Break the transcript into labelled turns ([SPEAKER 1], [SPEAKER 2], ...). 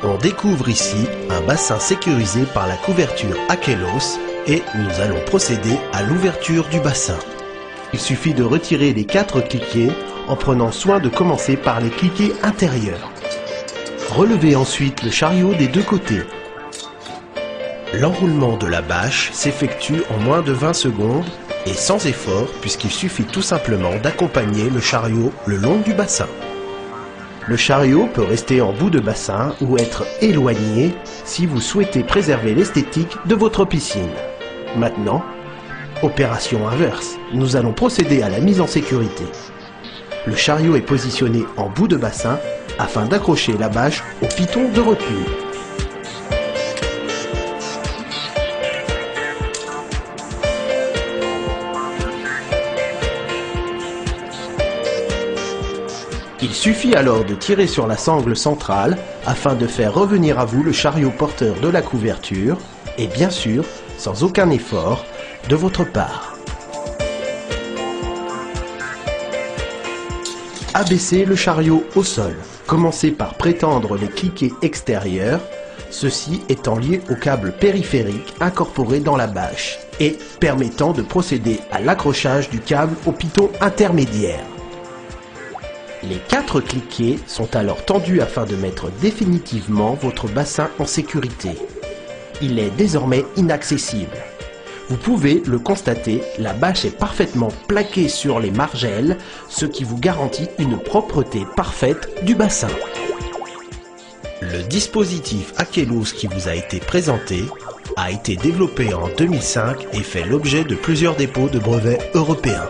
[SPEAKER 1] On découvre ici un bassin sécurisé par la couverture Akelos et nous allons procéder à l'ouverture du bassin. Il suffit de retirer les 4 cliquets en prenant soin de commencer par les cliquets intérieurs. Relevez ensuite le chariot des 2 côtés. L'enroulement de la bâche s'effectue en moins de 20 secondes et sans effort puisqu'il suffit tout simplement d'accompagner le chariot le long du bassin. Le chariot peut rester en bout de bassin ou être éloigné si vous souhaitez préserver l'esthétique de votre piscine. Maintenant, opération inverse, nous allons procéder à la mise en sécurité. Le chariot est positionné en bout de bassin afin d'accrocher la bâche au piton de retenue. Il suffit alors de tirer sur la sangle centrale afin de faire revenir à vous le chariot porteur de la couverture et bien sûr, sans aucun effort de votre part. Abaissez le chariot au sol. Commencez par prétendre les cliquets extérieurs, ceux-ci étant liés au câble périphérique incorporé dans la bâche et permettant de procéder à l'accrochage du câble au piton intermédiaire. Les 4 cliquets sont alors tendus afin de mettre définitivement votre bassin en sécurité. Il est désormais inaccessible. Vous pouvez le constater, la bâche est parfaitement plaquée sur les margelles, ce qui vous garantit une propreté parfaite du bassin. Le dispositif Akelos qui vous a été présenté a été développé en 2005 et fait l'objet de plusieurs dépôts de brevets européens.